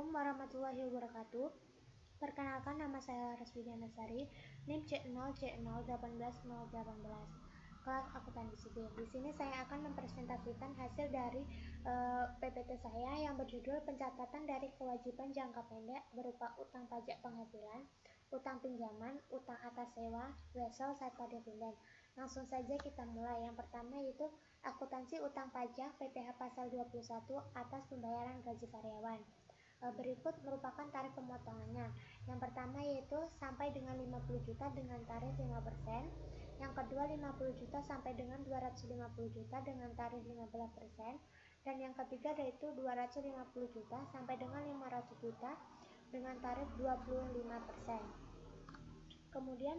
Assalamualaikum warahmatullahi wabarakatuh. Perkenalkan, nama saya Laras Widiana Sari, NIM C0C01818, kelas akuntansi B. Di sini saya akan mempresentasikan hasil dari PPT saya yang berjudul pencatatan dari kewajiban jangka pendek berupa utang pajak penghasilan, utang pinjaman, utang atas sewa, wesel, serta dividen. Langsung saja kita mulai. Yang pertama yaitu akuntansi utang pajak PPh pasal 21 atas pembayaran gaji karyawan. Berikut merupakan tarif pemotongannya. Yang pertama yaitu sampai dengan 50 juta dengan tarif 5%. Yang kedua 50 juta sampai dengan 250 juta dengan tarif 15%. Dan yang ketiga yaitu 250 juta sampai dengan 500 juta dengan tarif 25%. Kemudian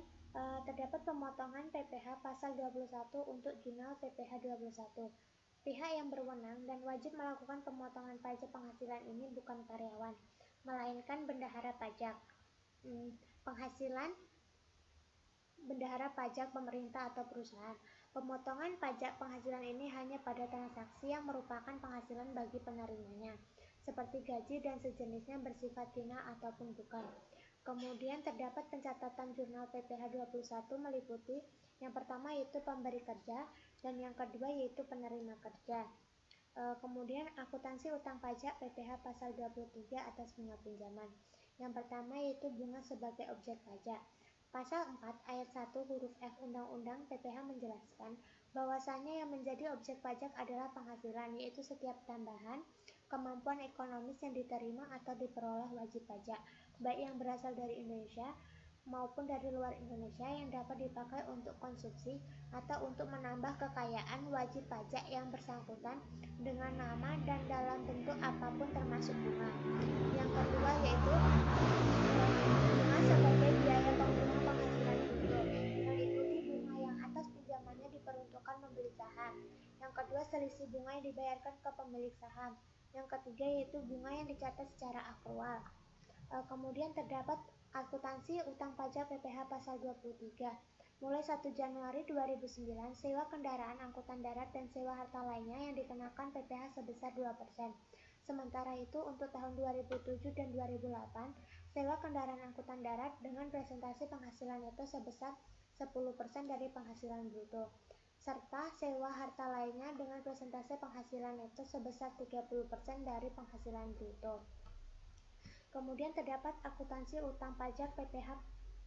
terdapat pemotongan PPh pasal 21 untuk jurnal PPh 21. Pihak yang berwenang dan wajib melakukan pemotongan pajak penghasilan ini bukan karyawan, melainkan bendahara pajak. Penghasilan bendahara pajak pemerintah atau perusahaan. Pemotongan pajak penghasilan ini hanya pada transaksi yang merupakan penghasilan bagi penerimanya, seperti gaji dan sejenisnya bersifat final ataupun bukan. Kemudian terdapat pencatatan jurnal PPh 21 meliputi yang pertama yaitu pemberi kerja dan yang kedua yaitu penerima kerja. Kemudian akuntansi utang pajak PPh pasal 23 atas bunga pinjaman. Yang pertama yaitu bunga sebagai objek pajak. Pasal 4 ayat 1 huruf F Undang-Undang PPh menjelaskan bahwasanya yang menjadi objek pajak adalah penghasilan, yaitu setiap tambahan kemampuan ekonomis yang diterima atau diperoleh wajib pajak, baik yang berasal dari Indonesia maupun dari luar Indonesia yang dapat dipakai untuk konsumsi atau untuk menambah kekayaan wajib pajak yang bersangkutan dengan nama dan dalam bentuk apapun termasuk bunga. Yang kedua yaitu bunga sebagai biaya penghubungan penghasilan bruto, meliputi bunga yang atas pinjamannya diperuntukkan membeli saham. Yang kedua selisih bunga yang dibayarkan ke pemilik saham. Yang ketiga yaitu bunga yang dicatat secara akrual. Kemudian terdapat akuntansi utang pajak PPh pasal 23. Mulai 1 Januari 2009, sewa kendaraan angkutan darat dan sewa harta lainnya yang dikenakan PPh sebesar 2%. Sementara itu untuk tahun 2007 dan 2008, sewa kendaraan angkutan darat dengan presentasi penghasilan neto sebesar 10% dari penghasilan bruto, serta sewa harta lainnya dengan presentasi penghasilan neto sebesar 30% dari penghasilan bruto. Kemudian terdapat akuntansi utang pajak PPh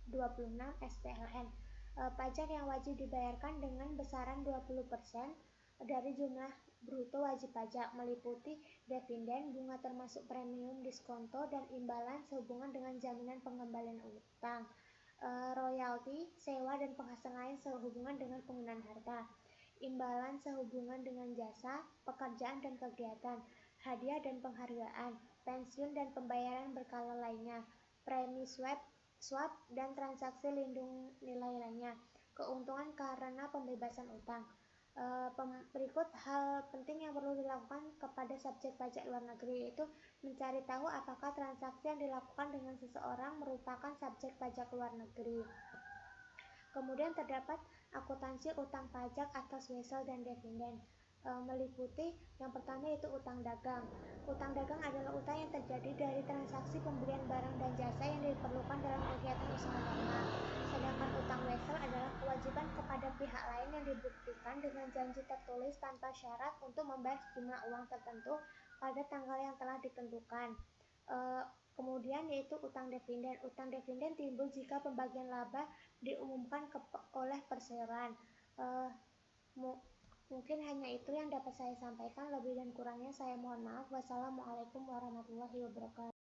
26 SPLN. Pajak yang wajib dibayarkan dengan besaran 20% dari jumlah bruto wajib pajak, meliputi dividen, bunga termasuk premium, diskonto, dan imbalan sehubungan dengan jaminan pengembalian utang, royalti, sewa dan penghasilan lain sehubungan dengan penggunaan harta, imbalan sehubungan dengan jasa, pekerjaan dan kegiatan, hadiah dan penghargaan, pensiun dan pembayaran berkala lainnya, premi swap dan transaksi lindung nilai lainnya, keuntungan karena pembebasan utang. Berikut hal penting yang perlu dilakukan kepada subjek pajak luar negeri, yaitu mencari tahu apakah transaksi yang dilakukan dengan seseorang merupakan subjek pajak luar negeri. Kemudian terdapat akuntansi utang pajak atas wesel dan dividen, meliputi yang pertama yaitu utang dagang. Utang dagang adalah utang yang terjadi dari transaksi pembelian barang dan jasa yang diperlukan dalam kegiatan usaha normal. Sedangkan utang wesel adalah kewajiban kepada pihak lain yang dibuktikan dengan janji tertulis tanpa syarat untuk membayar sejumlah uang tertentu pada tanggal yang telah ditentukan. Kemudian yaitu utang dividen. Utang dividen timbul jika pembagian laba diumumkan oleh perseroan. Mungkin hanya itu yang dapat saya sampaikan, lebih dan kurangnya saya mohon maaf. Wassalamualaikum warahmatullahi wabarakatuh.